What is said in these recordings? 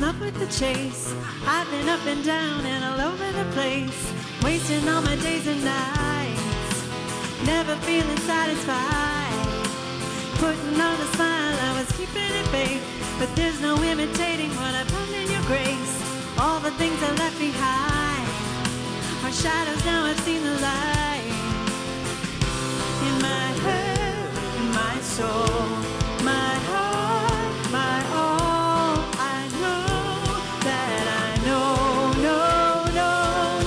love with the chase. I've been up and down and all over the place, wasting all my days and nights, never feeling satisfied. Putting on a smile, I was keeping it fake, but there's no imitating what I found in your grace. All the things I left behind are shadows, now I've seen the light. In my head, in my soul, my heart, my all, I know that I know, no, no,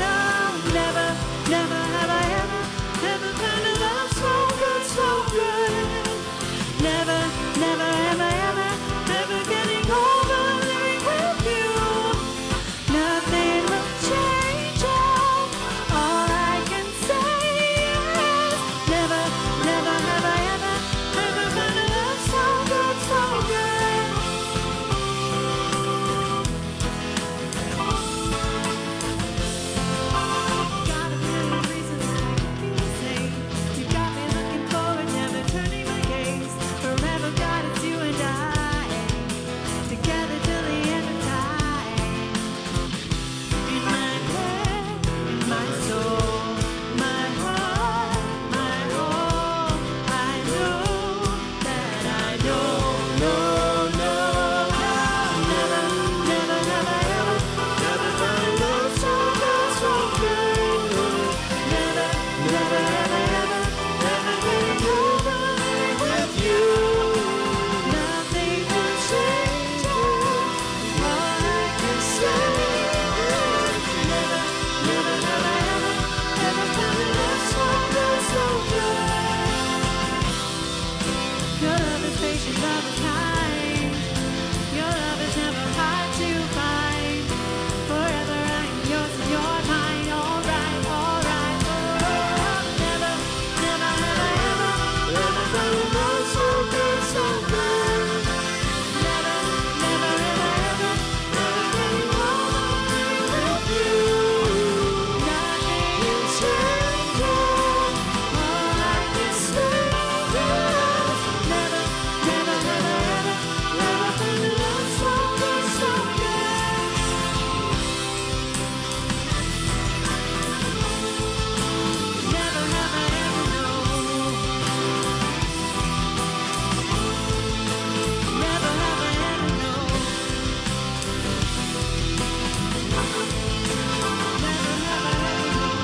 no, never, never have I ever found a love so good, so good. Never, never have I ever getting over living with you. Nothing will change it. All I can say is never, never have I ever found a love so good, so good. Got a million reasons to make me say you got me looking forward, never turning my gaze. Forever, God, it's you and I, together till the end of time. In my head, in my soul, my heart, my all, I know that I know, no, no, no, never, never have I ever found a love so good, so good. Never, never have I ever getting over living with you. Nothing will change it. All I can say is never, never have I ever found a love so good, so good. Your love is patient, love is kind. Your love is never hard to find. Forever I am yours and you're mine. All right, all right. Oh, never, never have I ever found a love so good, so good. Never, never have I ever getting over living with you. Nothing will change it. All I can say is never, never have I ever found a love so good, so good. Never have I ever known. Never have I ever known. Never have I ever known.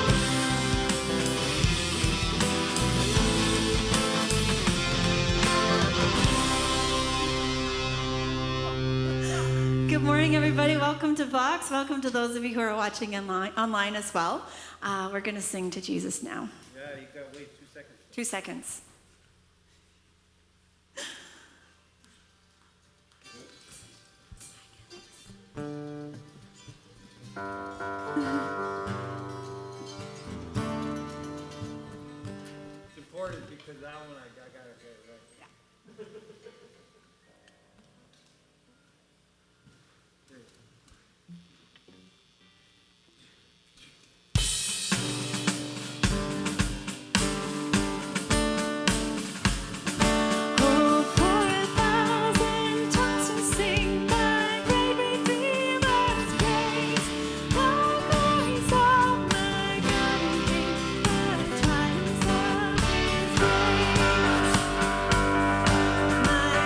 Good morning, everybody. Welcome to Vox. Welcome to those of you who are watching online as well. We're going to sing to Jesus now. Yeah, you gotta wait 2 seconds. 2 seconds. It's important because that one I gotta get it right. Oh, for 1,000 tongues to sing my great Redeemer's praise. The glories of my God and King, the triumphs of His grace. My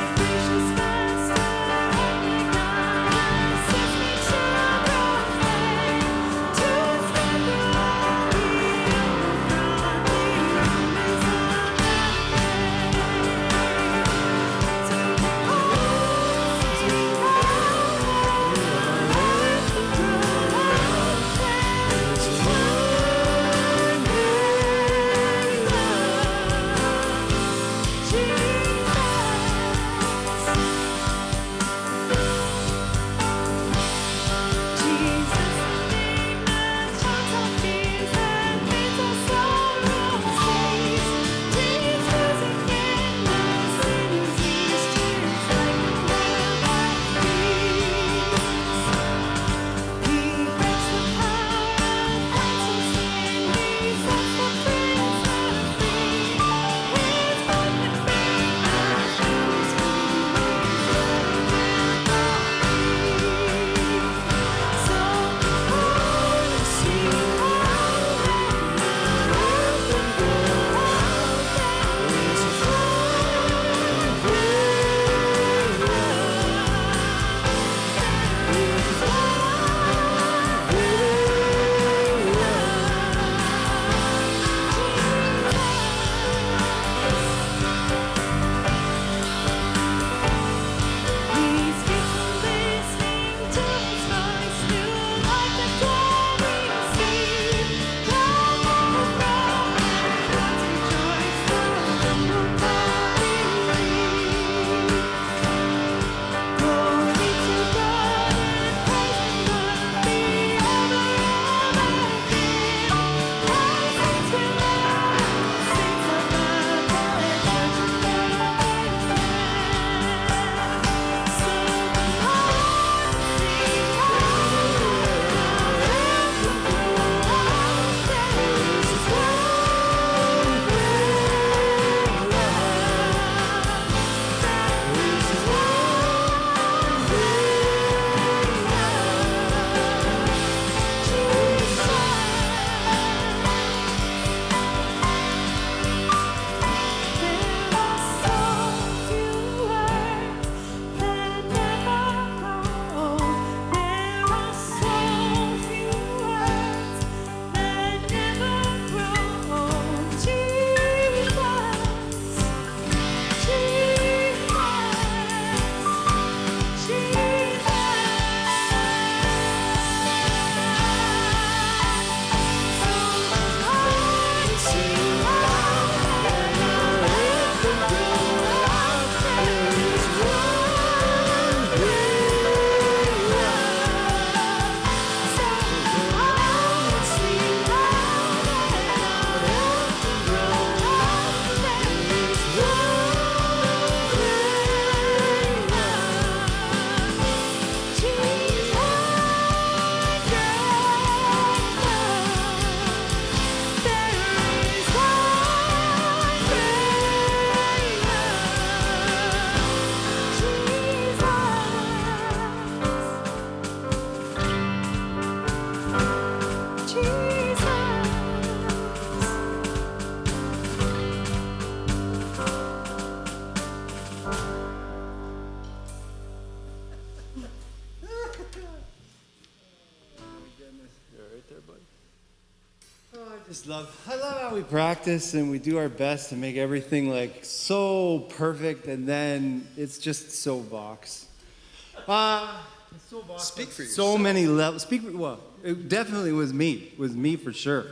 I love how we practice and we do our best to make everything like so perfect, and then it's just so Vox. It's so Vox. Speak for So yourself. many levels. Well, it definitely was me. It was me for sure.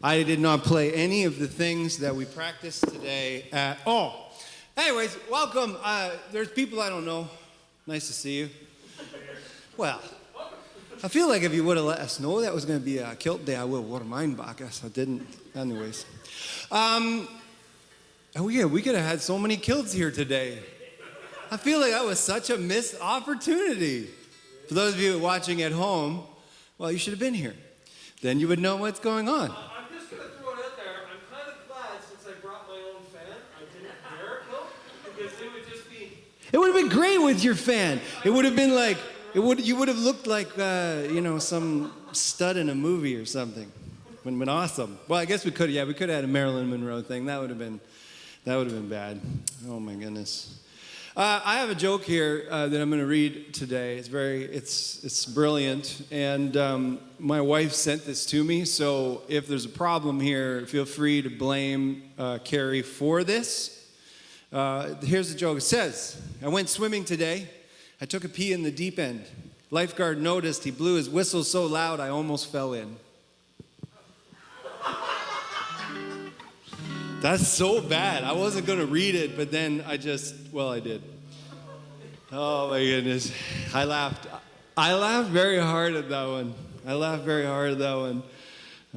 I did not play any of the things that we practiced today at all. Anyways, welcome. There's people I don't know. Nice to see you. Well, I feel like if you would have let us know that was going to be a kilt day, I would have worn mine back. I guess I didn't. Anyways. Oh yeah, we could have had so many kilts here today. I feel like that was such a missed opportunity. For those of you watching at home, well, you should have been here. Then you would know what's going on. I'm just gonna throw it out there. I'm kind of glad since I brought my own fan, I didn't wear a kilt because it would just be. It would have been great with your fan. It would have been like, you would have looked like, some stud in a movie or something. Would have been awesome. Well, I guess we could have had a Marilyn Monroe thing. That would have been bad. Oh my goodness. I have a joke here that I'm going to read today. It's brilliant, and my wife sent this to me. So if there's a problem here, feel free to blame Carrie for this. Here's the joke. It says, I went swimming today. I took a pee in the deep end. Lifeguard noticed. He blew his whistle so loud I almost fell in. That's so bad. I wasn't going to read it, but then I did. Oh my goodness. I laughed very hard at that one.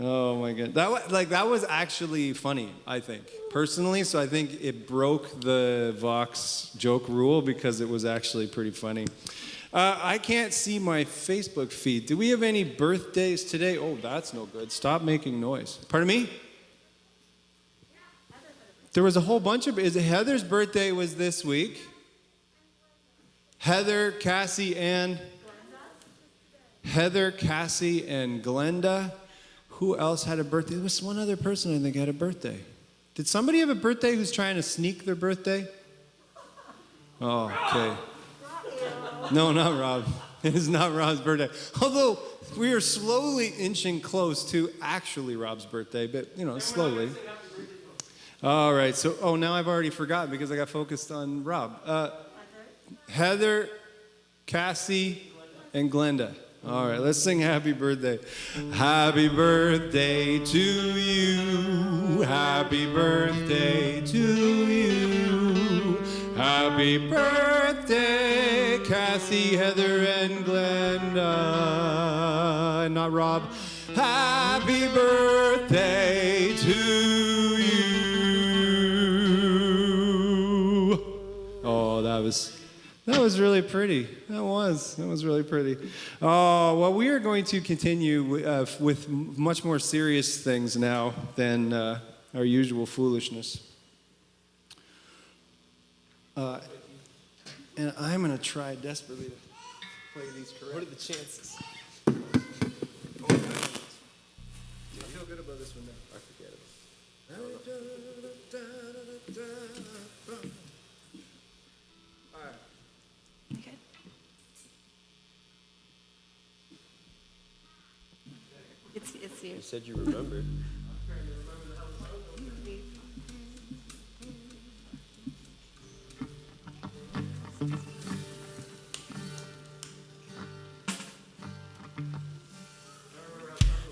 Oh my goodness. That was actually funny, I think, personally. So I think it broke the Vox joke rule because it was actually pretty funny. I can't see my Facebook feed. Do we have any birthdays today? Oh, that's no good. Stop making noise. Pardon me? There was a whole bunch of... Heather's birthday was this week. Heather, Cassie, and Glenda. Who else had a birthday? There was one other person I think had a birthday. Did somebody have a birthday who's trying to sneak their birthday? Oh, okay. No, not Rob. It is not Rob's birthday. Although we are slowly inching close to actually Rob's birthday, but slowly. All right, so, now I've already forgotten because I got focused on Rob. Heather, Cassie, and Glenda. All right, let's sing happy birthday. Happy birthday to you. Happy birthday to you. Happy birthday, Cassie, Heather, and Glenda. And not Rob. Happy birthday to you. Oh, that was really pretty. That was really pretty. Oh, well, we are going to continue with much more serious things now than our usual foolishness. And I'm going to try desperately to play these correct. What are the chances? I feel good about this one now. I forget it. Okay. It's You yours. said you remembered.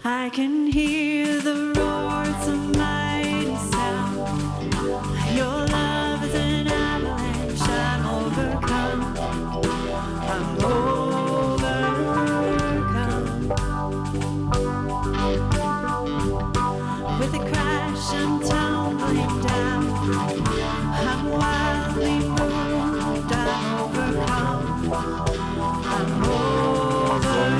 I can hear the roar, it's a mighty sound. Your love is an avalanche, I'm overcome. I'm overcome. With a crash, I'm tumbling down. I'm wildly moved, I'm overcome. I'm overcome.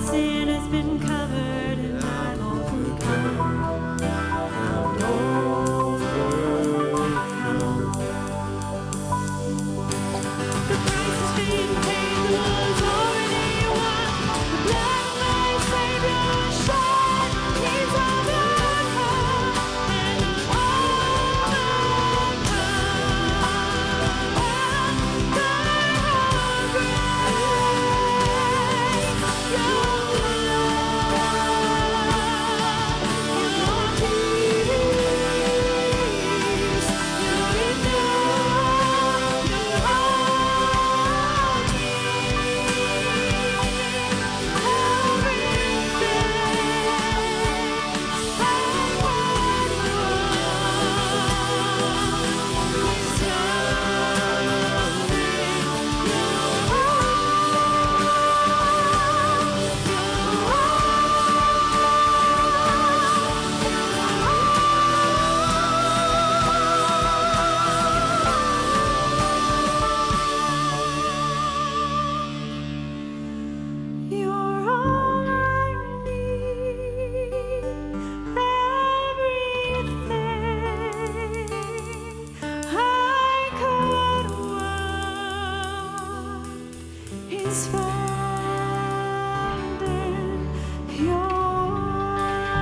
sin has been covered and I've overcome. The price has been paid, the war's already won. The blood of my Savior shed, He's overcome, and overcome by your You're all I need, everything I could want is found in your love.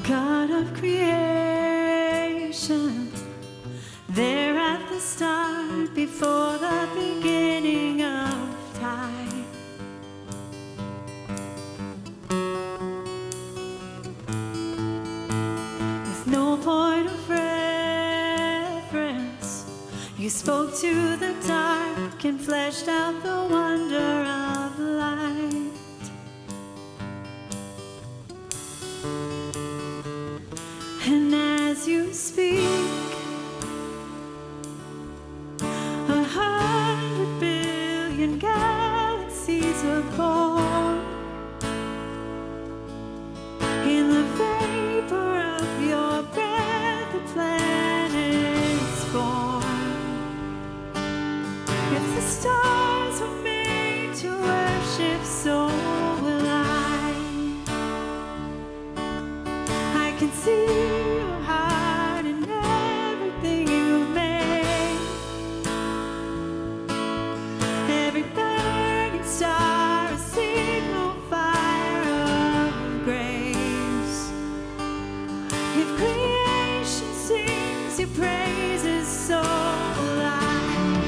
God of creation, there at the start, before the beginning of time. With no point of reference, you spoke to the dark and fleshed out the wonder of light. And as you speak, 100 billion galaxies were born. In the vapor of your breath, the planets form. If the stars were made to worship, so will I. I can see your heart in everything you've made. Every burning star, a signal fire of grace. If creation sings your praises, so will I.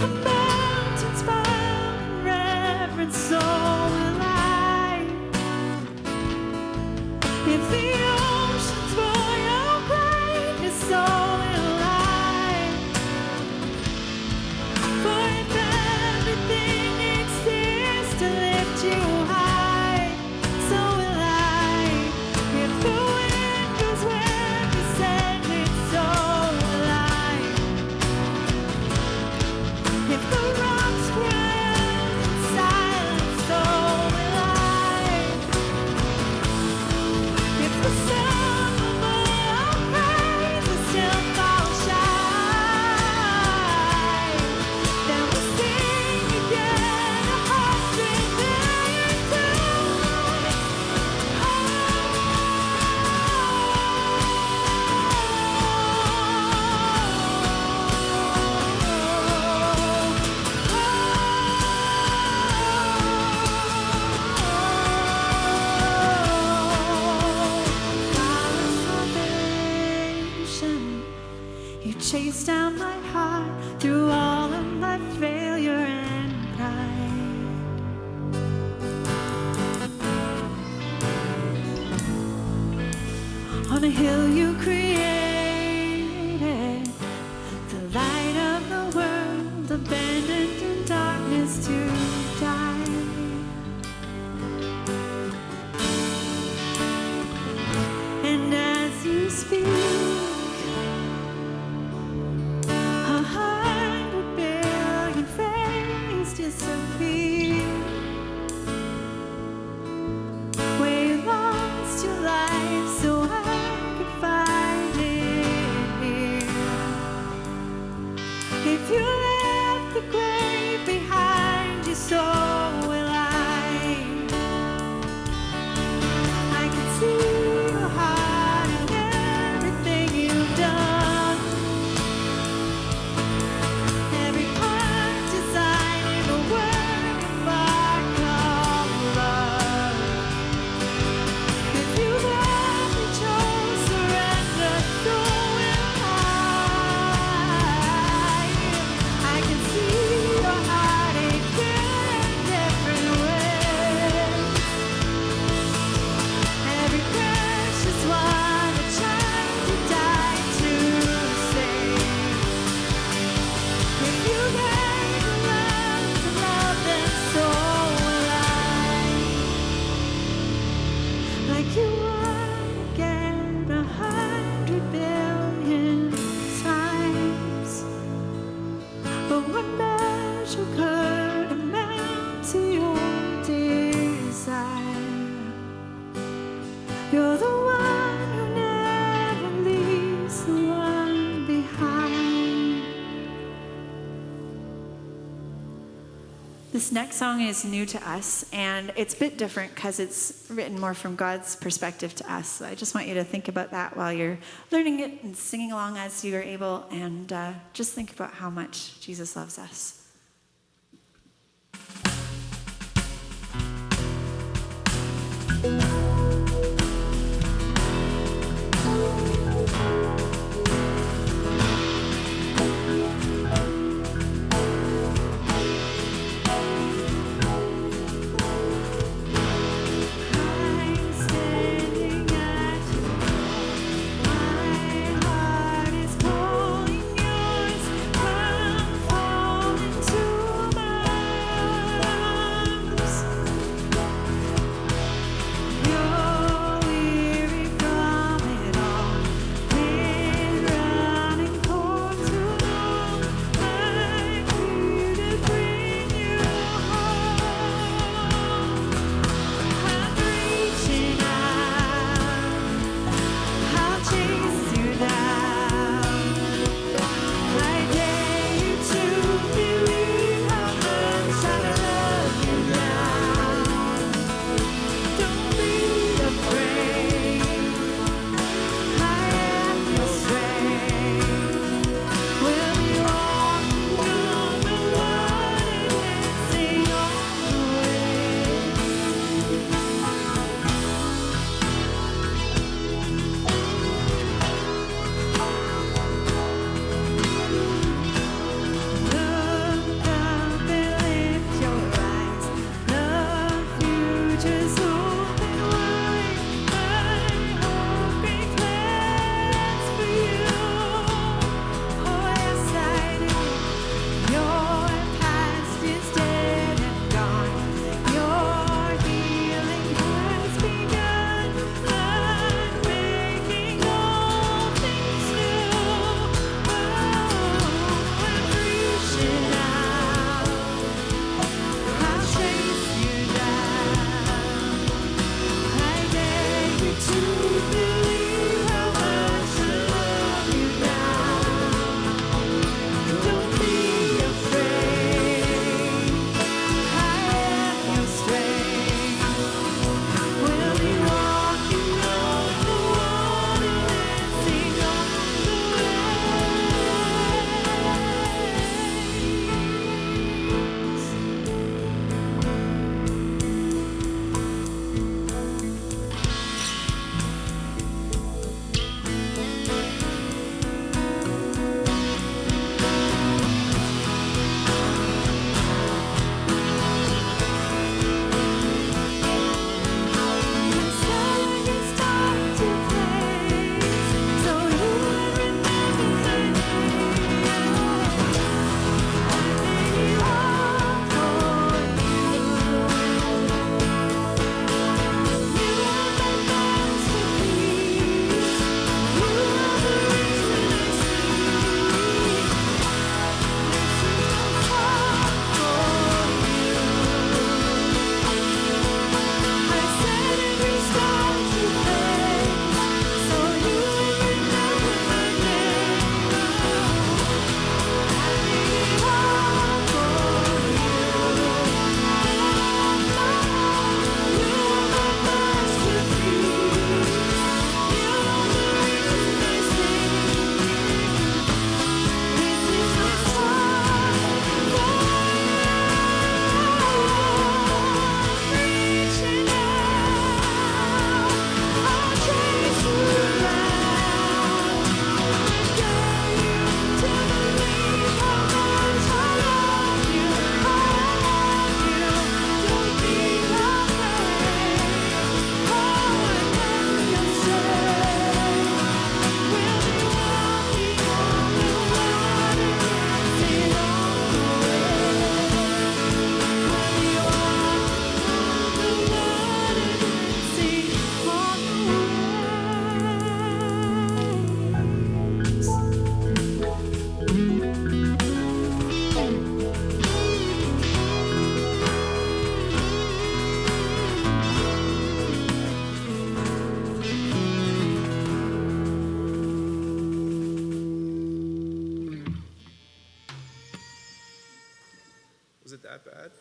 mountains bow in reverence, so will I. If the oceans roar your greatness, so will I. For if everything exists to lift you high, so will I. If the wind goes where you send it, so will I. If the rocks cry out in silence, so will I. If the sun above our praises still falls shy, then we'll sing again 100 million times. You chased down my heart through all of my failure and pride. On a hill you created, the light of the world, abandoned in darkness to die. And as you speak, 100 billion faces disappear. Where you lost your life so I could find it here. If you left the grave behind you, so will I. I can see your heart and everything you've done. Every part designing a work of art called love. If you ever chose surrender, so will I can see your heartache in different ways. Every precious one a child who died to save. If you learn to love, then so will I. Like you were again 100 billion times. But what measure could amount to your desire? You're the one who never leaves the one behind. This next song is new to us, and it's a bit different because it's written more from God's perspective to us. So I just want you to think about that while you're learning it and singing along as you are able, and just think about how much Jesus loves us. I'm standing at your door. My heart is calling yours. Come fall into Was it that bad?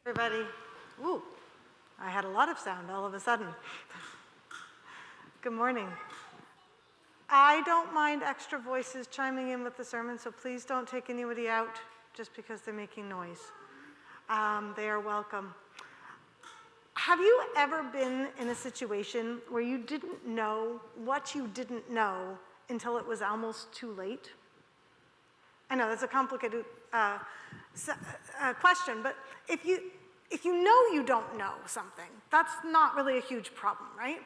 Everybody, ooh, I had a lot of sound all of a sudden. Good morning. I don't mind extra voices chiming in with the sermon, so please don't take anybody out just because they're making noise. They are welcome. Have you ever been in a situation where you didn't know what you didn't know until it was almost too late? I know that's a complicated question, but if you know you don't know something, that's not really a huge problem, right?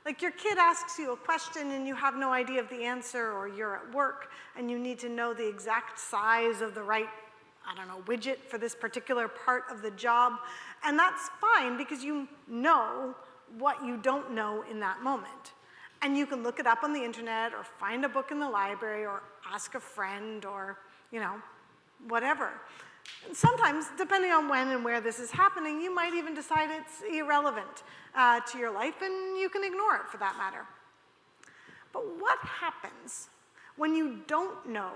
Like your kid asks you a question and you have no idea of the answer, or you're at work and you need to know the exact size of the right, widget for this particular part of the job. And that's fine because you know what you don't know in that moment. And you can look it up on the internet or find a book in the library or ask a friend or, whatever. And sometimes, depending on when and where this is happening, you might even decide it's irrelevant to your life and you can ignore it for that matter. But what happens when you don't know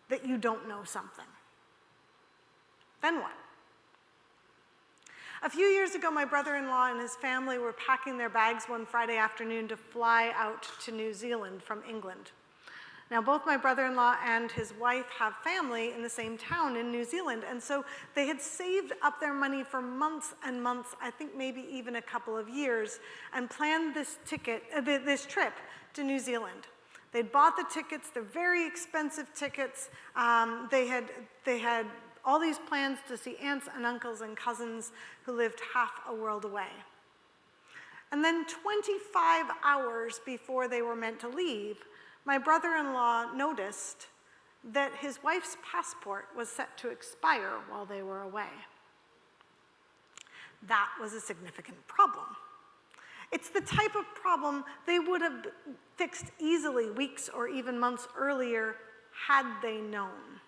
that you don't know something? Then what? A few years ago, my brother-in-law and his family were packing their bags one Friday afternoon to fly out to New Zealand from England. Now, both my brother-in-law and his wife have family in the same town in New Zealand, and so they had saved up their money for months and months, I think maybe even a couple of years, and planned this trip to New Zealand. They'd bought the tickets, they're very expensive tickets. They had all these plans to see aunts and uncles and cousins who lived half a world away. And then 25 hours before they were meant to leave, my brother-in-law noticed that his wife's passport was set to expire while they were away. That was a significant problem. It's the type of problem they would have fixed easily weeks or even months earlier had they known.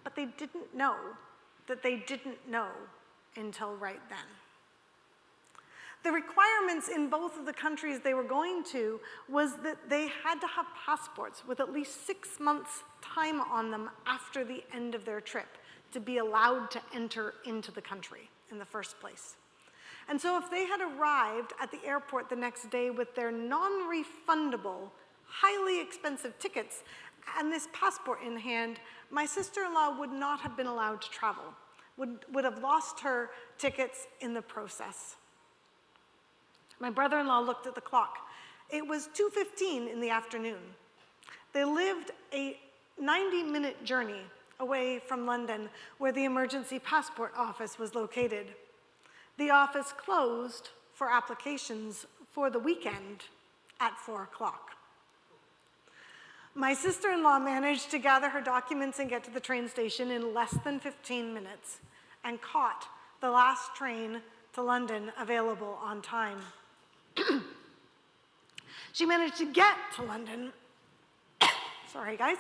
But they didn't know that they didn't know until right then. The requirements in both of the countries they were going to was that they had to have passports with at least 6 months' time on them after the end of their trip to be allowed to enter into the country in the first place. And so if they had arrived at the airport the next day with their non-refundable, highly expensive tickets and this passport in hand, my sister-in-law would not have been allowed to travel, would have lost her tickets in the process. My brother-in-law looked at the clock. It was 2:15 in the afternoon. They lived a 90-minute journey away from London, where the emergency passport office was located. The office closed for applications for the weekend at 4 o'clock. My sister-in-law managed to gather her documents and get to the train station in less than 15 minutes and caught the last train to London available on time. She managed to get to London, sorry guys,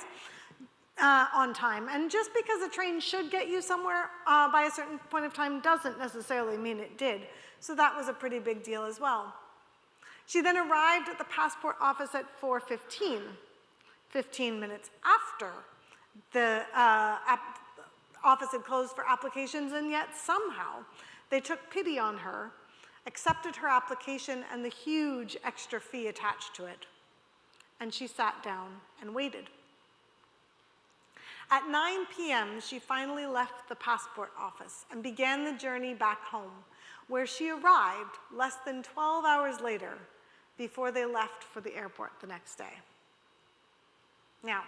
on time. And just because a train should get you somewhere by a certain point of time doesn't necessarily mean it did. So that was a pretty big deal as well. She then arrived at the passport office at 4:15, 15 minutes after the office had closed for applications, and yet somehow they took pity on her, accepted her application and the huge extra fee attached to it, and she sat down and waited. At 9 p.m., she finally left the passport office and began the journey back home, where she arrived less than 12 hours later before they left for the airport the next day. Now,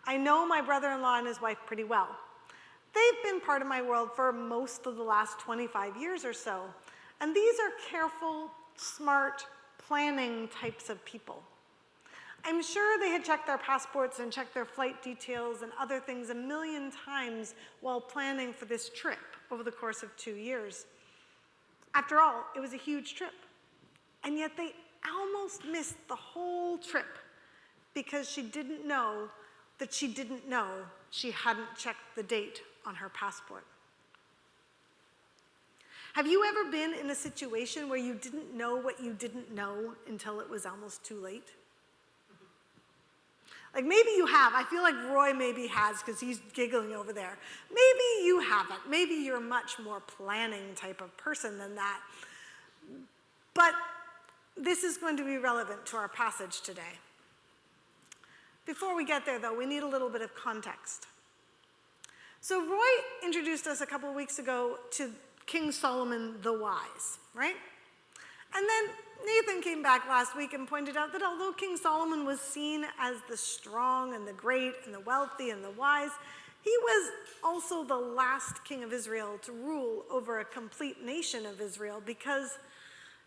I know my brother-in-law and his wife pretty well. They've been part of my world for most of the last 25 years or so, and these are careful, smart, planning types of people. I'm sure they had checked their passports and checked their flight details and other things a million times while planning for this trip over the course of 2 years. After all, it was a huge trip, and yet they almost missed the whole trip because she didn't know that she didn't know she hadn't checked the date on her passport. Have you ever been in a situation where you didn't know what you didn't know until it was almost too late? Like maybe you have. I feel like Roy maybe has because he's giggling over there. Maybe you haven't. Maybe you're a much more planning type of person than that. But this is going to be relevant to our passage today. Before we get there, though, we need a little bit of context. So Roy introduced us a couple weeks ago to King Solomon the Wise, right? And then Nathan came back last week and pointed out that although King Solomon was seen as the strong and the great and the wealthy and the wise, he was also the last king of Israel to rule over a complete nation of Israel, because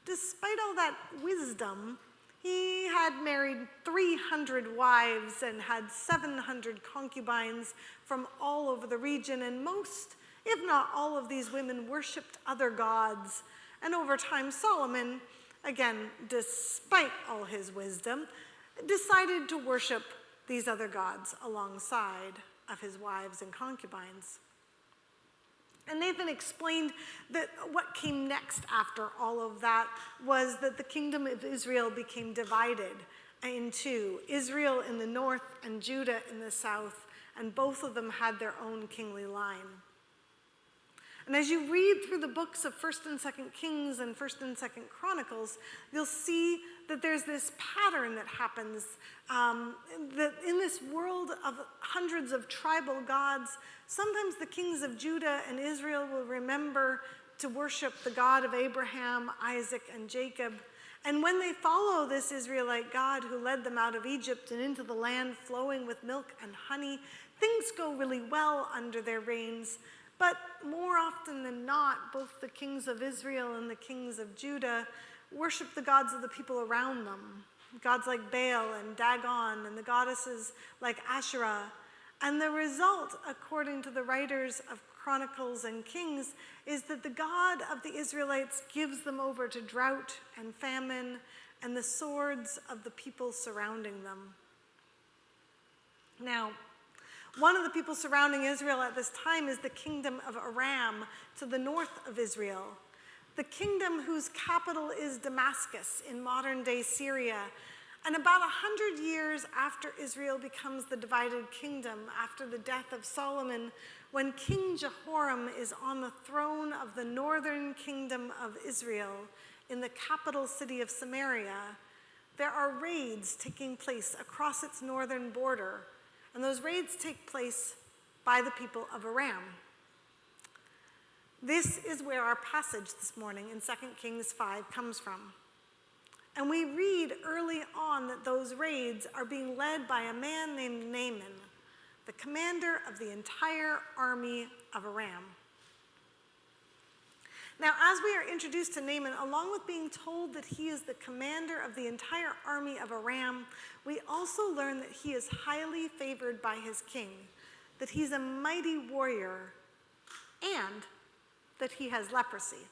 despite all that wisdom, he had married 300 wives and had 700 concubines from all over the region, and most, if not all of these women worshipped other gods. And over time, Solomon, again, despite all his wisdom, decided to worship these other gods alongside of his wives and concubines. And Nathan explained that what came next after all of that was that the kingdom of Israel became divided into Israel in the north and Judah in the south, and both of them had their own kingly line. And as you read through the books of 1st and 2nd Kings and 1st and 2nd Chronicles, you'll see that there's this pattern that happens, that in this world of hundreds of tribal gods, sometimes the kings of Judah and Israel will remember to worship the God of Abraham, Isaac, and Jacob. And when they follow this Israelite God who led them out of Egypt and into the land flowing with milk and honey, things go really well under their reigns. But more often than not, both the kings of Israel and the kings of Judah worship the gods of the people around them, gods like Baal and Dagon and the goddesses like Asherah. And the result, according to the writers of Chronicles and Kings, is that the God of the Israelites gives them over to drought and famine and the swords of the people surrounding them. Now, one of the people surrounding Israel at this time is the kingdom of Aram to the north of Israel, the kingdom whose capital is Damascus in modern-day Syria. And about 100 years after Israel becomes the divided kingdom, after the death of Solomon, when King Jehoram is on the throne of the northern kingdom of Israel in the capital city of Samaria, there are raids taking place across its northern border. And those raids take place by the people of Aram. This is where our passage this morning in 2 Kings 5 comes from. And we read early on that those raids are being led by a man named Naaman, the commander of the entire army of Aram. Now, as we are introduced to Naaman, along with being told that he is the commander of the entire army of Aram, we also learn that he is highly favored by his king, that he's a mighty warrior, and that he has leprosy.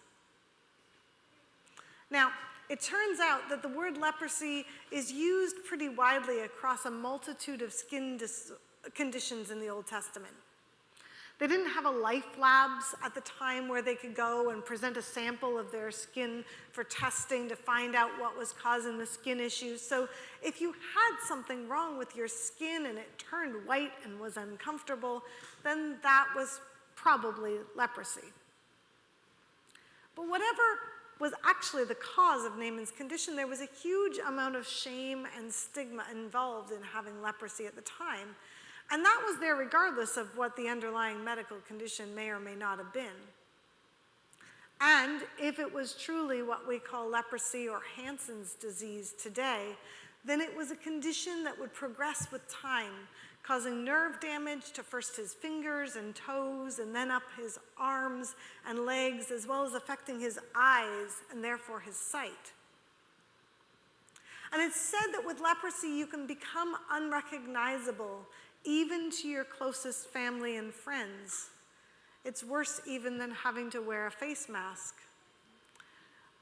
Now, it turns out that the word leprosy is used pretty widely across a multitude of skin conditions in the Old Testament. They didn't have a life labs at the time where they could go and present a sample of their skin for testing to find out what was causing the skin issues. So if you had something wrong with your skin and it turned white and was uncomfortable, then that was probably leprosy. But whatever was actually the cause of Naaman's condition, there was a huge amount of shame and stigma involved in having leprosy at the time. And that was there regardless of what the underlying medical condition may or may not have been. And if it was truly what we call leprosy or Hansen's disease today, then it was a condition that would progress with time, causing nerve damage to first his fingers and toes and then up his arms and legs, as well as affecting his eyes and therefore his sight. And it's said that with leprosy you can become unrecognizable even to your closest family and friends. It's worse even than having to wear a face mask.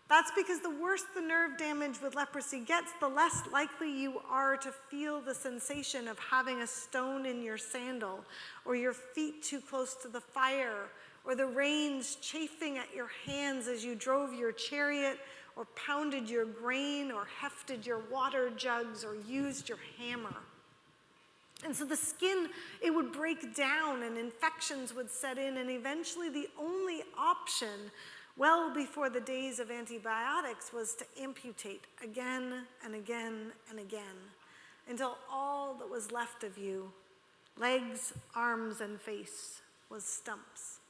That's because the worse the nerve damage with leprosy gets, the less likely you are to feel the sensation of having a stone in your sandal, or your feet too close to the fire, or the reins chafing at your hands as you drove your chariot, or pounded your grain, or hefted your water jugs, or used your hammer. And so the skin, it would break down and infections would set in, and eventually the only option, well before the days of antibiotics, was to amputate again and again and again until all that was left of you, legs, arms, and face, was stumps.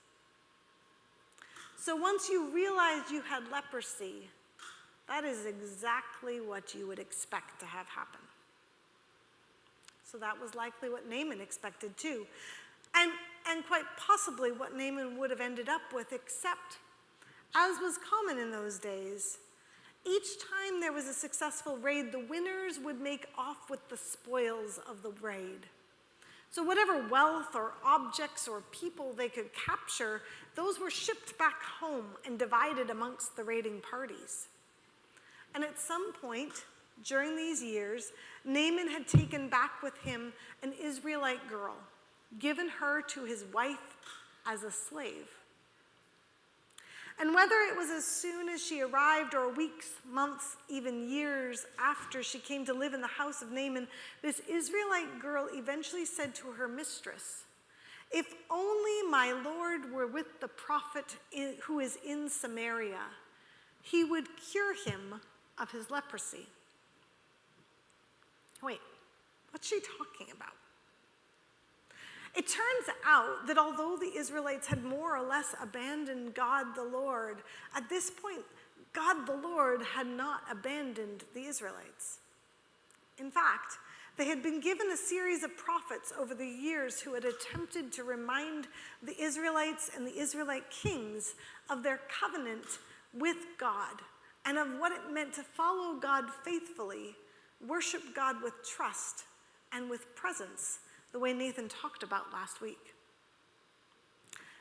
So once you realized you had leprosy, that is exactly what you would expect to have happen. So that was likely what Naaman expected too. And quite possibly what Naaman would have ended up with, except, as was common in those days, each time there was a successful raid, the winners would make off with the spoils of the raid. So whatever wealth or objects or people they could capture, those were shipped back home and divided amongst the raiding parties. And at some point during these years, Naaman had taken back with him an Israelite girl, given her to his wife as a slave. And whether it was as soon as she arrived or weeks, months, even years after she came to live in the house of Naaman, this Israelite girl eventually said to her mistress, "If only my Lord were with the prophet who is in Samaria, he would cure him of his leprosy." Wait, what's she talking about? It turns out that although the Israelites had more or less abandoned God the Lord, at this point, God the Lord had not abandoned the Israelites. In fact, they had been given a series of prophets over the years who had attempted to remind the Israelites and the Israelite kings of their covenant with God and of what it meant to follow God faithfully, worship God with trust and with presence, the way Nathan talked about last week.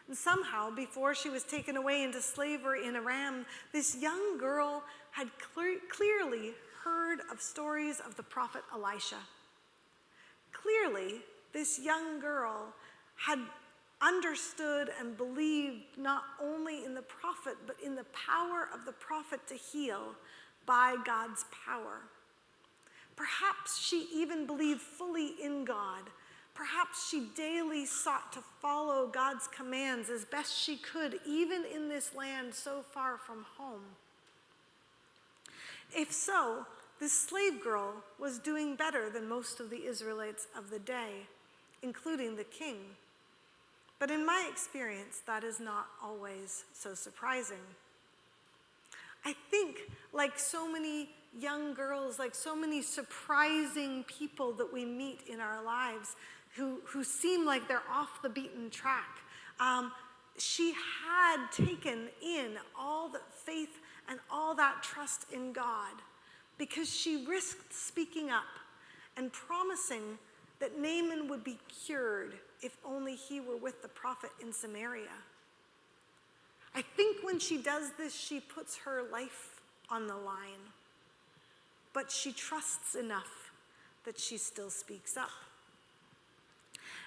And somehow, before she was taken away into slavery in Aram, this young girl had clearly heard of stories of the prophet Elisha. Clearly, this young girl had understood and believed not only in the prophet, but in the power of the prophet to heal by God's power. Perhaps she even believed fully in God. Perhaps she daily sought to follow God's commands as best she could, even in this land so far from home. If so, this slave girl was doing better than most of the Israelites of the day, including the king. But in my experience, that is not always so surprising. I think, like so many young girls, like so many surprising people that we meet in our lives who seem like they're off the beaten track, she had taken in all that faith and all that trust in God because she risked speaking up and promising that Naaman would be cured if only he were with the prophet in Samaria. I think when she does this, she puts her life on the line. But she trusts enough that she still speaks up.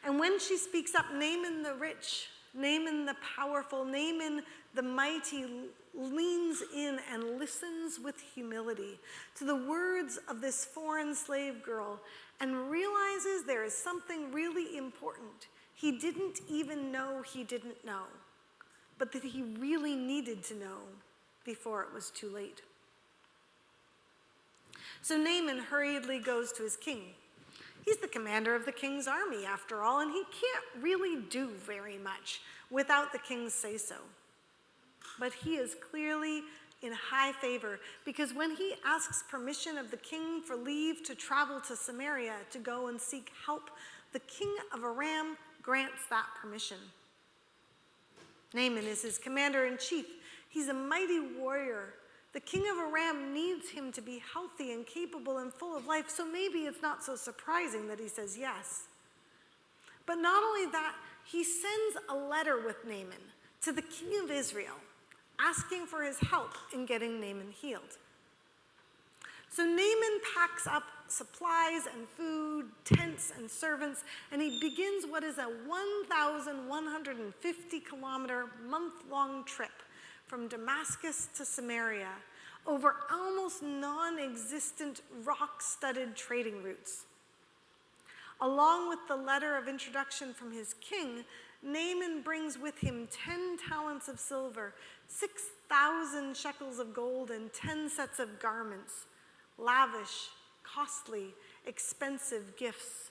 And when she speaks up, Naaman the rich, Naaman the powerful, Naaman the mighty leans in and listens with humility to the words of this foreign slave girl and realizes there is something really important he didn't even know he didn't know, but that he really needed to know before it was too late. So Naaman hurriedly goes to his king. He's the commander of the king's army, after all, and he can't really do very much without the king's say-so. But he is clearly in high favor, because when he asks permission of the king for leave to travel to Samaria to go and seek help, the king of Aram grants that permission. Naaman is his commander-in-chief. He's a mighty warrior. The king of Aram needs him to be healthy and capable and full of life, so maybe it's not so surprising that he says yes. But not only that, he sends a letter with Naaman to the king of Israel, asking for his help in getting Naaman healed. So Naaman packs up supplies and food, tents and servants, and he begins what is a 1,150-kilometer, month-long trip from Damascus to Samaria over almost non-existent rock-studded trading routes. Along with the letter of introduction from his king, Naaman brings with him 10 talents of silver, 6,000 shekels of gold, and 10 sets of garments, lavish, costly, expensive gifts.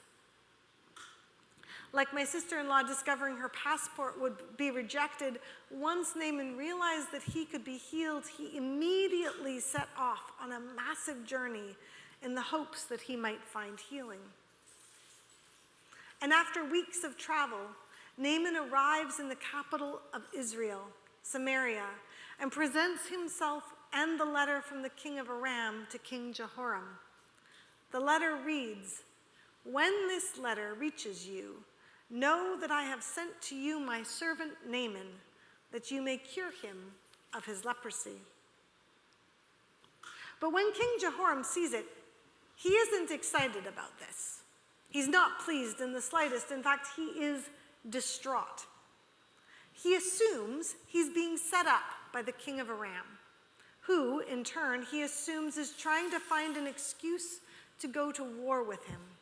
Like my sister-in-law discovering her passport would be rejected, once Naaman realized that he could be healed, he immediately set off on a massive journey in the hopes that he might find healing. And after weeks of travel, Naaman arrives in the capital of Israel, Samaria, and presents himself and the letter from the king of Aram to King Jehoram. The letter reads, "When this letter reaches you, know that I have sent to you my servant Naaman, that you may cure him of his leprosy." But when King Jehoram sees it, he isn't excited about this. He's not pleased in the slightest. In fact, he is distraught. He assumes he's being set up by the king of Aram, who, in turn, he assumes is trying to find an excuse to go to war with him.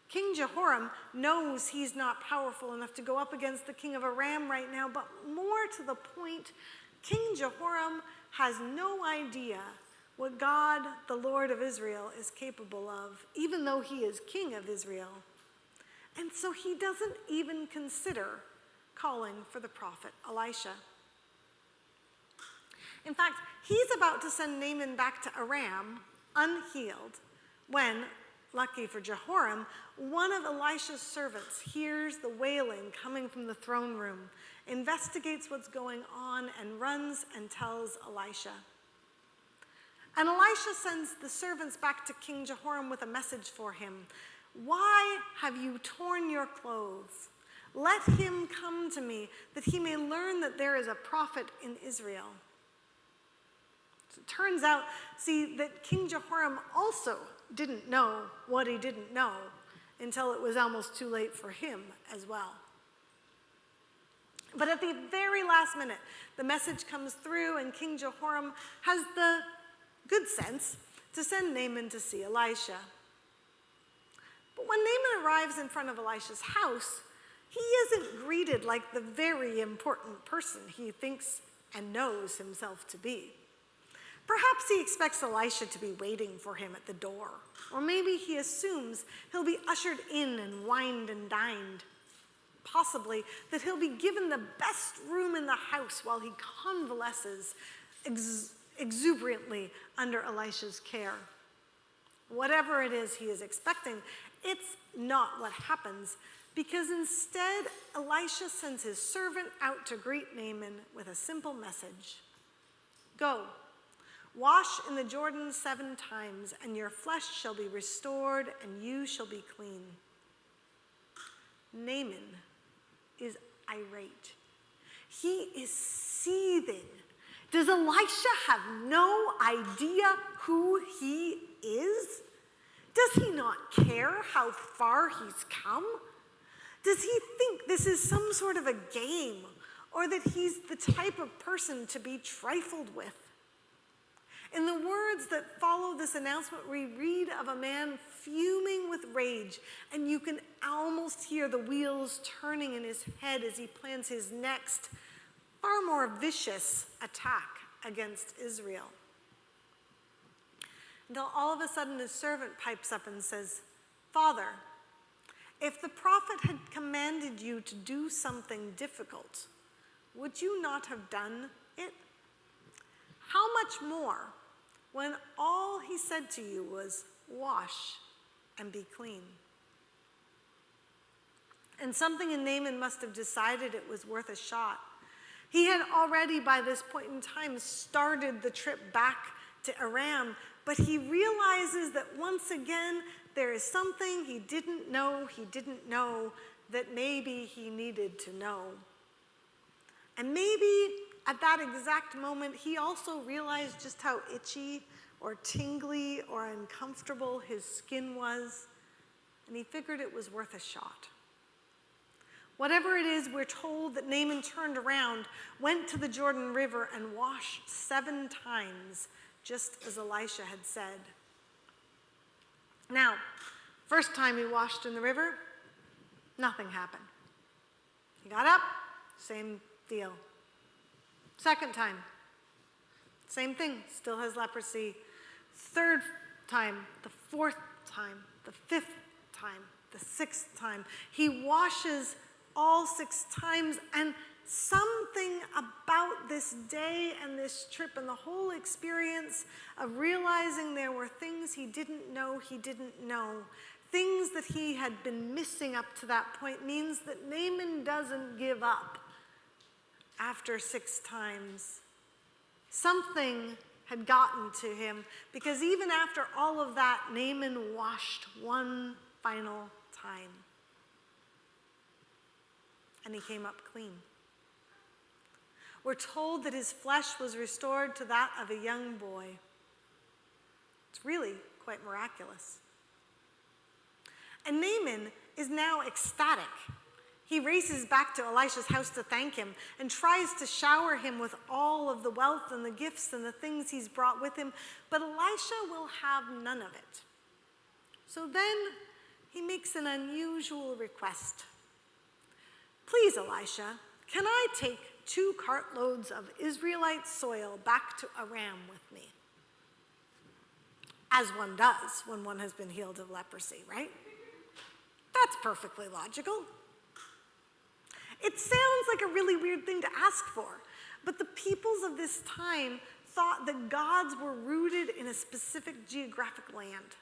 King Jehoram knows he's not powerful enough to go up against the king of Aram right now, but more to the point, King Jehoram has no idea what God, the Lord of Israel, is capable of, even though he is king of Israel. And so he doesn't even consider calling for the prophet Elisha. In fact, he's about to send Naaman back to Aram, unhealed, when, lucky for Jehoram, one of Elisha's servants hears the wailing coming from the throne room, investigates what's going on, and runs and tells Elisha. And Elisha sends the servants back to King Jehoram with a message for him. "Why have you torn your clothes? Let him come to me, that he may learn that there is a prophet in Israel." So it turns out, see, that King Jehoram also didn't know what he didn't know until it was almost too late for him as well. But at the very last minute, the message comes through, and King Jehoram has the good sense to send Naaman to see Elisha. But when Naaman arrives in front of Elisha's house, he isn't greeted like the very important person he thinks and knows himself to be. Perhaps he expects Elisha to be waiting for him at the door, or maybe he assumes he'll be ushered in and wined and dined. Possibly that he'll be given the best room in the house while he convalesces exuberantly under Elisha's care. Whatever it is he is expecting, it's not what happens, because instead Elisha sends his servant out to greet Naaman with a simple message. "Go, wash in the Jordan 7 times, and your flesh shall be restored, and you shall be clean." Naaman is irate. He is seething. Does Elisha have no idea who he is? Does he not care how far he's come? Does he think this is some sort of a game, or that he's the type of person to be trifled with? In the words that follow this announcement, we read of a man fuming with rage, and you can almost hear the wheels turning in his head as he plans his next, far more vicious attack against Israel. Until all of a sudden his servant pipes up and says, "Father, if the prophet had commanded you to do something difficult, would you not have done it? How much more when all he said to you was, 'Wash and be clean'?" And something in Naaman must have decided it was worth a shot. He had already, by this point in time, started the trip back to Aram, but he realizes that once again, there is something he didn't know that maybe he needed to know. And maybe At that exact moment, he also realized just how itchy or tingly or uncomfortable his skin was, and he figured it was worth a shot. Whatever it is, we're told that Naaman turned around, went to the Jordan River, and washed 7 times, just as Elisha had said. Now, first time he washed in the river, nothing happened. He got up, same deal. Second time, same thing, still has leprosy. Third time, the 4th time, the 5th time, the 6th time. He washes all 6 times, and something about this day and this trip and the whole experience of realizing there were things he didn't know, things that he had been missing up to that point, means that Naaman doesn't give up after 6 times. Something had gotten to him, because even after all of that, Naaman washed one final time. And he came up clean. We're told that his flesh was restored to that of a young boy. It's really quite miraculous. And Naaman is now ecstatic. He races back to Elisha's house to thank him and tries to shower him with all of the wealth and the gifts and the things he's brought with him, but Elisha will have none of it. So then he makes an unusual request. Please, Elisha, can I take 2 cartloads of Israelite soil back to Aram with me? As one does when one has been healed of leprosy, right? That's perfectly logical. It sounds like a really weird thing to ask for, but the peoples of this time thought that gods were rooted in a specific geographic land.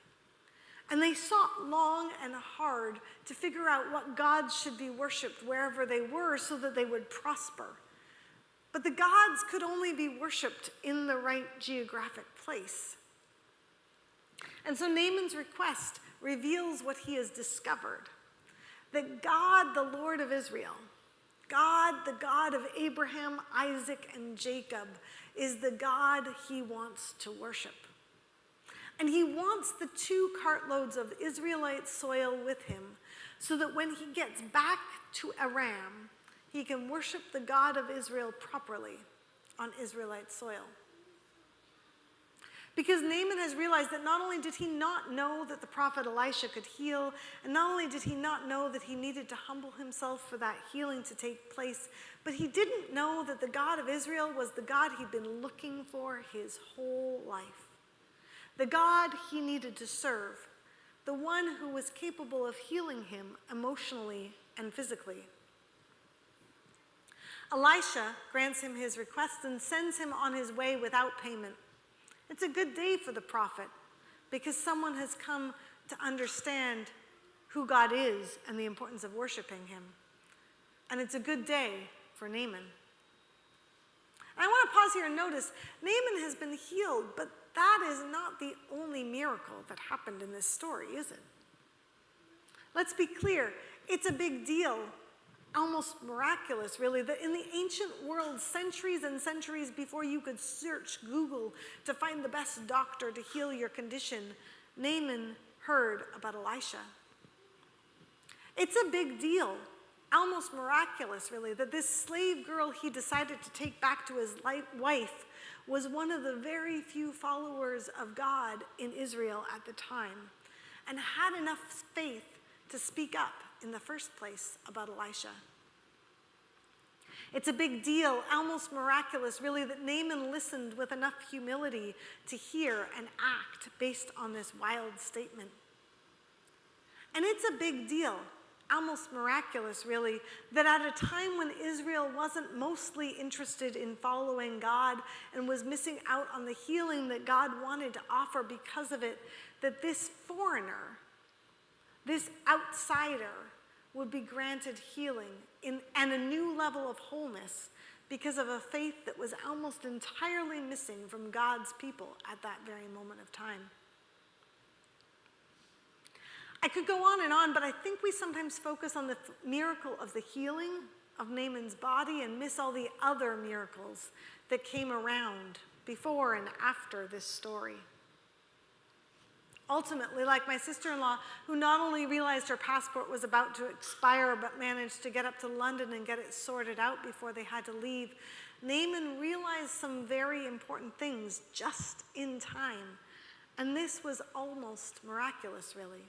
And they sought long and hard to figure out what gods should be worshipped wherever they were so that they would prosper. But the gods could only be worshipped in the right geographic place. And so Naaman's request reveals what he has discovered, that God, the Lord of Israel, God, the God of Abraham, Isaac, and Jacob, is the God he wants to worship. And he wants the 2 cartloads of Israelite soil with him so that when he gets back to Aram, he can worship the God of Israel properly on Israelite soil. Because Naaman has realized that not only did he not know that the prophet Elisha could heal, and not only did he not know that he needed to humble himself for that healing to take place, but he didn't know that the God of Israel was the God he'd been looking for his whole life. The God he needed to serve, the one who was capable of healing him emotionally and physically. Elisha grants him his request and sends him on his way without payment. It's a good day for the prophet because someone has come to understand who God is and the importance of worshiping him. And it's a good day for Naaman. And I want to pause here and notice, Naaman has been healed, but that is not the only miracle that happened in this story, is it? Let's be clear, it's a big deal, almost miraculous, really, that in the ancient world, centuries and centuries before you could search Google to find the best doctor to heal your condition, Naaman heard about Elisha. It's a big deal, almost miraculous, really, that this slave girl he decided to take back to his wife was one of the very few followers of God in Israel at the time and had enough faith to speak up in the first place about Elisha. It's a big deal, almost miraculous, really, that Naaman listened with enough humility to hear and act based on this wild statement. And it's a big deal, almost miraculous, really, that at a time when Israel wasn't mostly interested in following God and was missing out on the healing that God wanted to offer because of it, that this foreigner, this outsider, would be granted healing and a new level of wholeness because of a faith that was almost entirely missing from God's people at that very moment of time. I could go on, but I think we sometimes focus on the miracle of the healing of Naaman's body and miss all the other miracles that came around before and after this story. Ultimately, like my sister-in-law, who not only realized her passport was about to expire, but managed to get up to London and get it sorted out before they had to leave, Naaman realized some very important things just in time. And this was almost miraculous, really.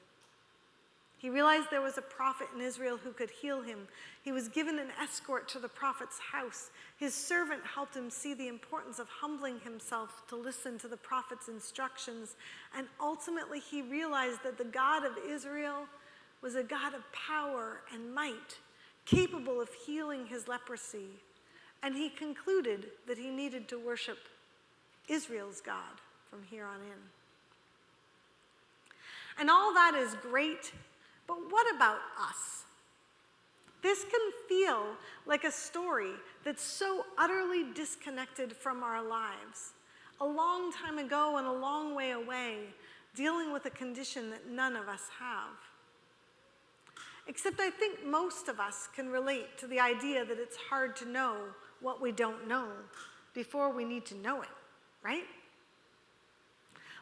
He realized there was a prophet in Israel who could heal him. He was given an escort to the prophet's house. His servant helped him see the importance of humbling himself to listen to the prophet's instructions. And ultimately, he realized that the God of Israel was a God of power and might, capable of healing his leprosy. And he concluded that he needed to worship Israel's God from here on in. And all that is great. But what about us? This can feel like a story that's so utterly disconnected from our lives. A long time ago and a long way away, dealing with a condition that none of us have. Except I think most of us can relate to the idea that it's hard to know what we don't know before we need to know it, right?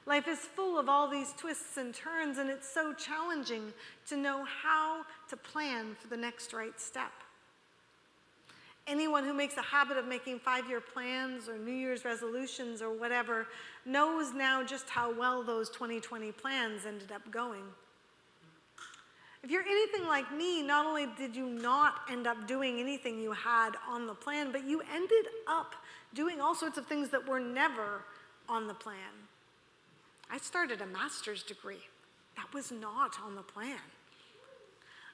Life is full of all these twists and turns, and it's so challenging to know how to plan for the next right step. Anyone who makes a habit of making 5-year plans or New Year's resolutions or whatever knows now just how well those 2020 plans ended up going. If you're anything like me, not only did you not end up doing anything you had on the plan, but you ended up doing all sorts of things that were never on the plan. I started a master's degree. That was not on the plan.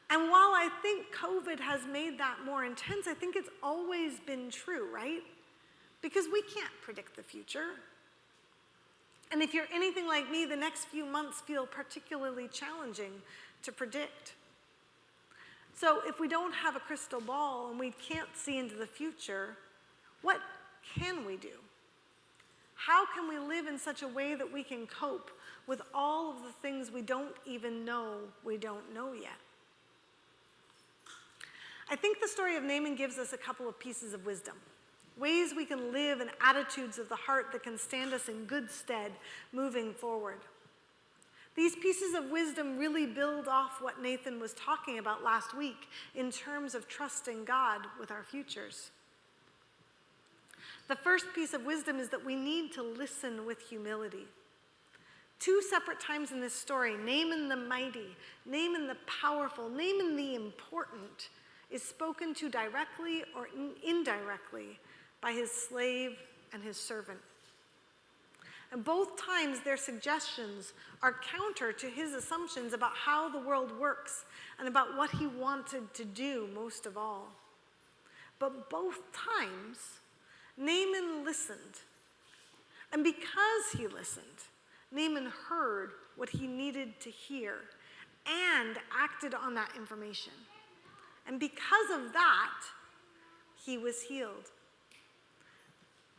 And while I think COVID has made that more intense, I think it's always been true, right? Because we can't predict the future. And if you're anything like me, the next few months feel particularly challenging to predict. So if we don't have a crystal ball and we can't see into the future, what can we do? How can we live in such a way that we can cope with all of the things we don't even know we don't know yet? I think the story of Naaman gives us a couple of pieces of wisdom, ways we can live and attitudes of the heart that can stand us in good stead moving forward. These pieces of wisdom really build off what Nathan was talking about last week in terms of trusting God with our futures. The first piece of wisdom is that we need to listen with humility. 2 separate times in this story, Naaman the mighty, Naaman the powerful, Naaman the important is spoken to directly or indirectly by his slave and his servant. And both times their suggestions are counter to his assumptions about how the world works and about what he wanted to do most of all. But both times, Naaman listened. And because he listened, Naaman heard what he needed to hear and acted on that information. And because of that, he was healed.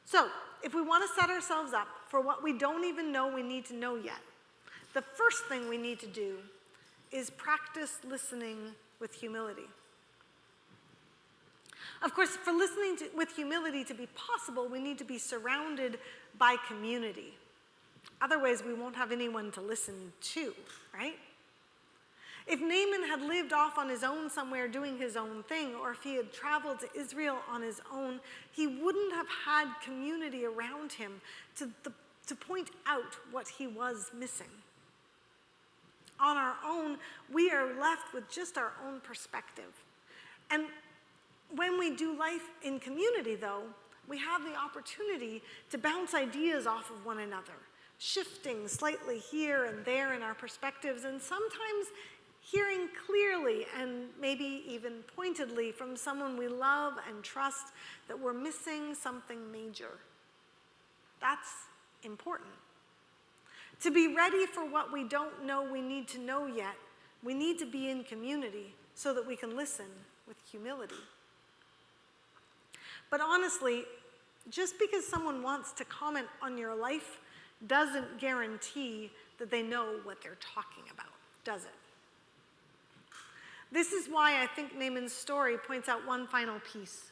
So, if we want to set ourselves up for what we don't even know we need to know yet, the first thing we need to do is practice listening with humility. Of course, for listening with humility to be possible, we need to be surrounded by community. Otherwise, we won't have anyone to listen to, right? If Naaman had lived off on his own somewhere doing his own thing, or if he had traveled to Israel on his own, he wouldn't have had community around him to point out what he was missing. On our own, we are left with just our own perspective. And when we do life in community, though, we have the opportunity to bounce ideas off of one another, shifting slightly here and there in our perspectives, and sometimes hearing clearly and maybe even pointedly from someone we love and trust that we're missing something major. That's important. To be ready for what we don't know we need to know yet, we need to be in community so that we can listen with humility. But honestly, just because someone wants to comment on your life doesn't guarantee that they know what they're talking about, does it? This is why I think Naaman's story points out one final piece.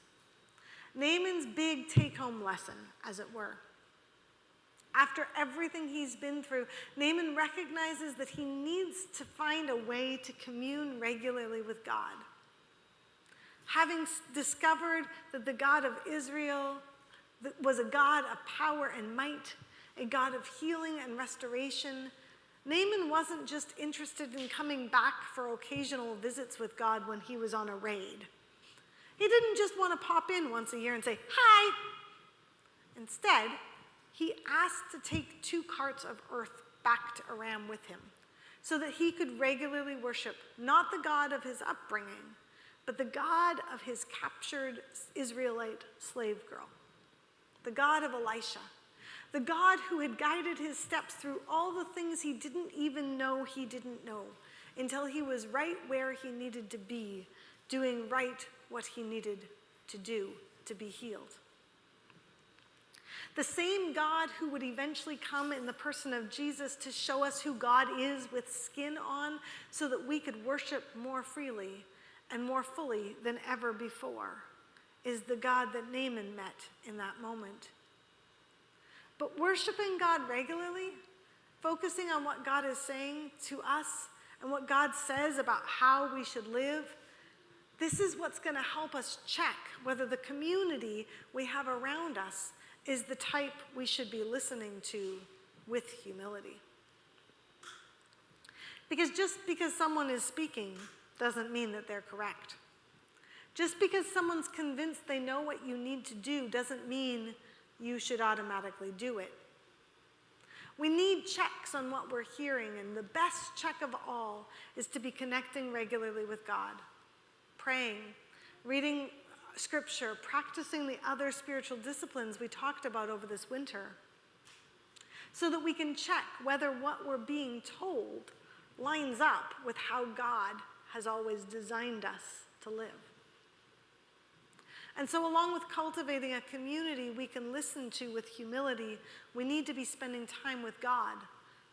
Naaman's big take-home lesson, as it were. After everything he's been through, Naaman recognizes that he needs to find a way to commune regularly with God. Having discovered that the God of Israel was a God of power and might, a God of healing and restoration, Naaman wasn't just interested in coming back for occasional visits with God when he was on a raid. He didn't just want to pop in once a year and say, "Hi." Instead, he asked to take 2 carts of earth back to Aram with him so that he could regularly worship not the God of his upbringing, but the God of his captured Israelite slave girl, the God of Elisha, the God who had guided his steps through all the things he didn't even know he didn't know until he was right where he needed to be, doing right what he needed to do to be healed. The same God who would eventually come in the person of Jesus to show us who God is with skin on so that we could worship more freely and more fully than ever before is the God that Naaman met in that moment. But worshiping God regularly, focusing on what God is saying to us and what God says about how we should live, this is what's going to help us check whether the community we have around us is the type we should be listening to with humility. Because just because someone is speaking doesn't mean that they're correct. Just because someone's convinced they know what you need to do doesn't mean you should automatically do it. We need checks on what we're hearing, and the best check of all is to be connecting regularly with God, praying, reading scripture, practicing the other spiritual disciplines we talked about over this winter, so that we can check whether what we're being told lines up with how God has always designed us to live. And so along with cultivating a community we can listen to with humility, we need to be spending time with God,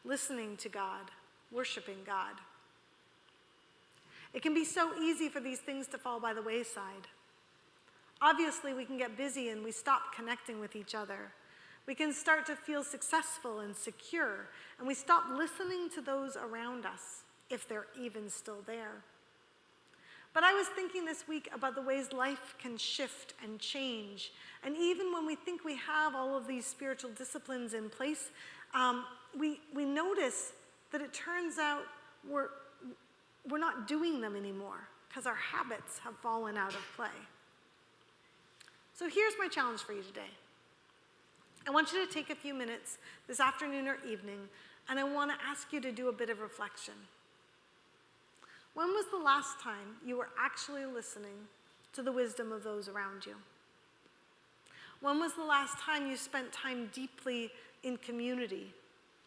listening to God, worshiping God. It can be so easy for these things to fall by the wayside. Obviously, we can get busy and we stop connecting with each other. We can start to feel successful and secure, and we stop listening to those around us, if they're even still there. But I was thinking this week about the ways life can shift and change. And even when we think we have all of these spiritual disciplines in place, we notice that it turns out we're not doing them anymore because our habits have fallen out of play. So here's my challenge for you today. I want you to take a few minutes this afternoon or evening, and I want to ask you to do a bit of reflection. When was the last time you were actually listening to the wisdom of those around you? When was the last time you spent time deeply in community,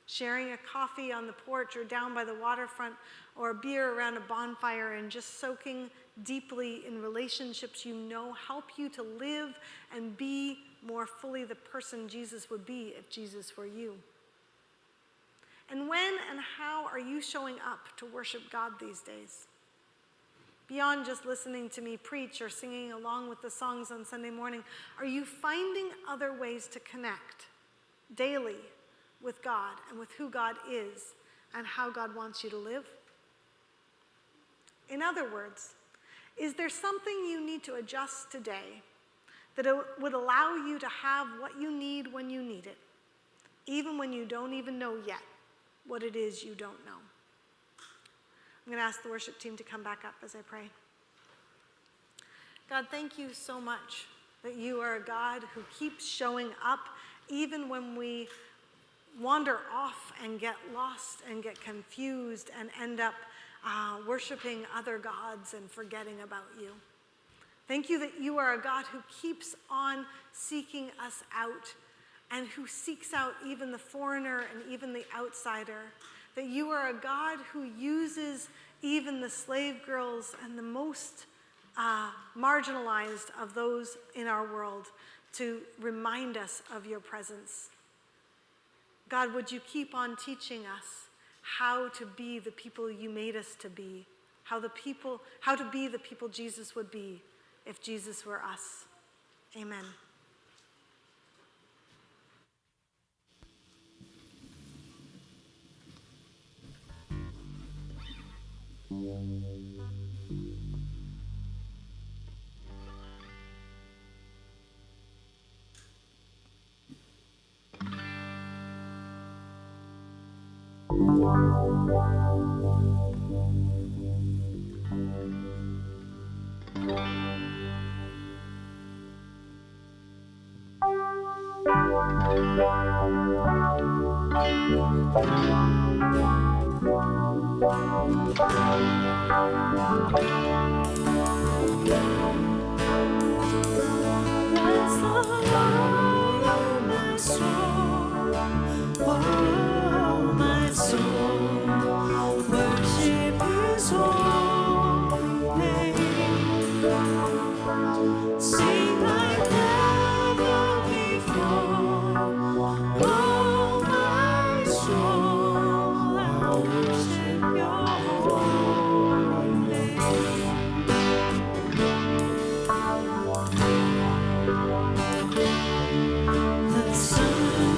sharing a coffee on the porch or down by the waterfront, or a beer around a bonfire, and just soaking deeply in relationships you know help you to live and be more fully the person Jesus would be if Jesus were you? And when and how are you showing up to worship God these days? Beyond just listening to me preach or singing along with the songs on Sunday morning, are you finding other ways to connect daily with God and with who God is and how God wants you to live? In other words, is there something you need to adjust today that would allow you to have what you need when you need it, even when you don't even know yet what it is you don't know? I'm going to ask the worship team to come back up as I pray. God, thank you so much that you are a God who keeps showing up even when we wander off and get lost and get confused and end up worshiping other gods and forgetting about you. Thank you that you are a God who keeps on seeking us out and who seeks out even the foreigner and even the outsider. That you are a God who uses even the slave girls and the most marginalized of those in our world to remind us of your presence. God, would you keep on teaching us how to be the people you made us to be, how to be the people Jesus would be if Jesus were us. Amen. Bless the Lord, oh my soul, oh my soul, worship His holy name. Sing like never before, oh my soul, I worship Your holy name. The sun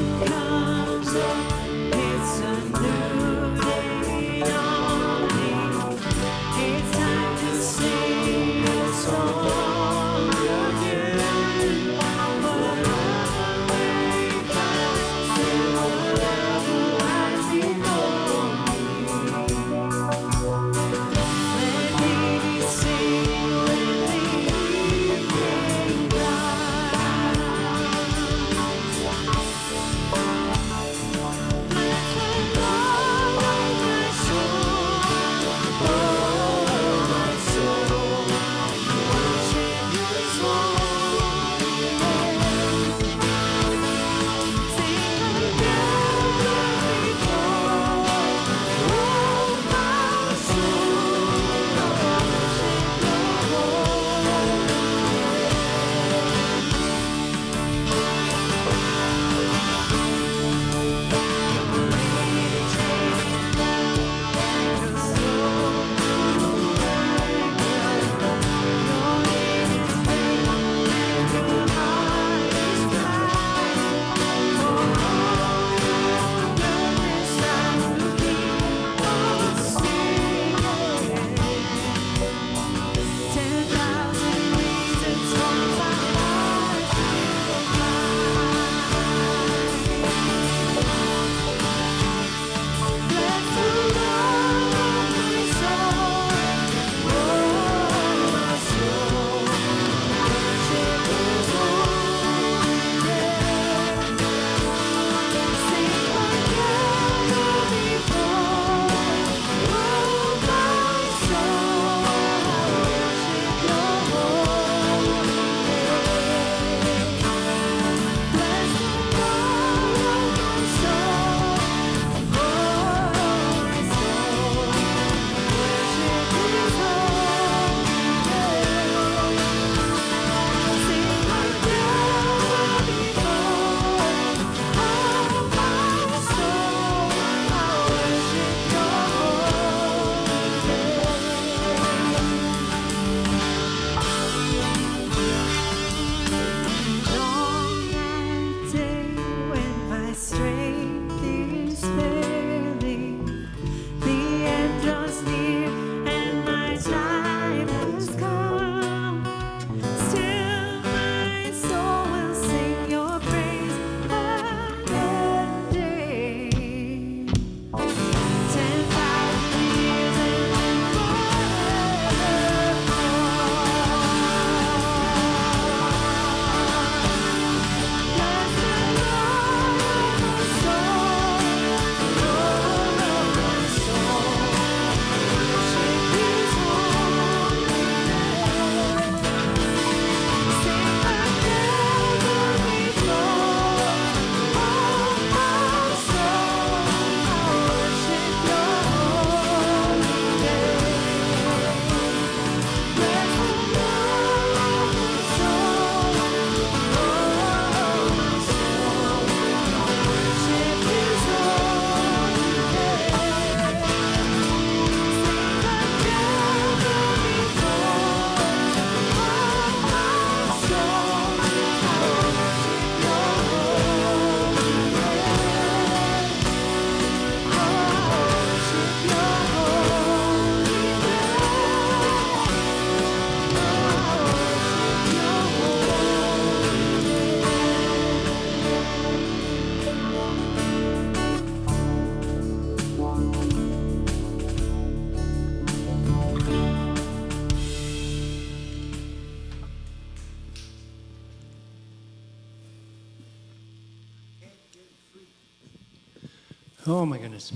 Oh my goodness.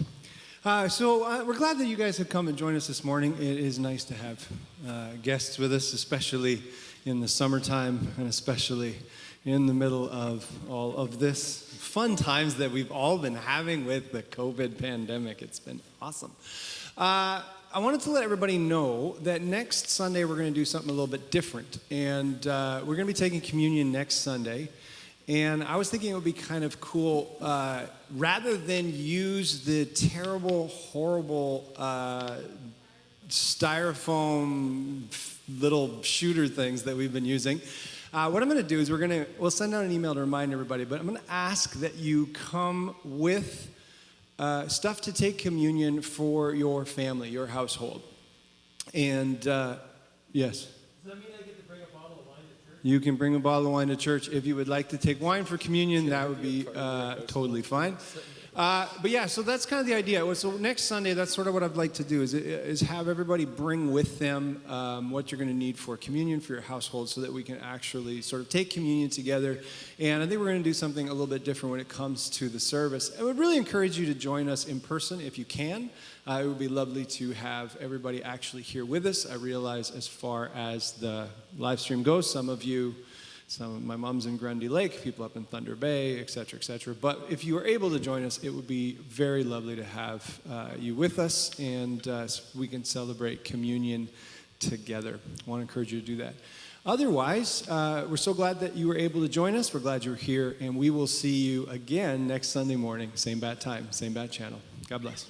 We're glad that you guys have come and joined us this morning. It is nice to have guests with us, especially in the summertime and especially in the middle of all of this fun times that we've all been having with the COVID pandemic. It's been awesome. I wanted to let everybody know that next Sunday we're going to do something a little bit different. And we're going to be taking communion next Sunday. And I was thinking it would be kind of cool, rather than use the terrible, horrible styrofoam little shooter things that we've been using. What I'm going to do is we'll send out an email to remind everybody, but I'm going to ask that you come with stuff to take communion for your family, your household. And yes? Does that mean I get to bring a bottle of wine to church? You can bring a bottle of wine to church. If you would like to take wine for communion, that would be totally fine. But yeah, so that's kind of the idea. So next Sunday, that's sort of what I'd like to do is have everybody bring with them what you're going to need for communion for your household so that we can actually sort of take communion together. And I think we're going to do something a little bit different when it comes to the service. I would really encourage you to join us in person if you can. It would be lovely to have everybody actually here with us. I realize as far as the live stream goes, some of my mom's in Grundy Lake, people up in Thunder Bay, et cetera, et cetera. But if you are able to join us, it would be very lovely to have you with us, and we can celebrate communion together. I want to encourage you to do that. Otherwise, we're so glad that you were able to join us. We're glad you're here, and we will see you again next Sunday morning, same bat time, same bat channel. God bless.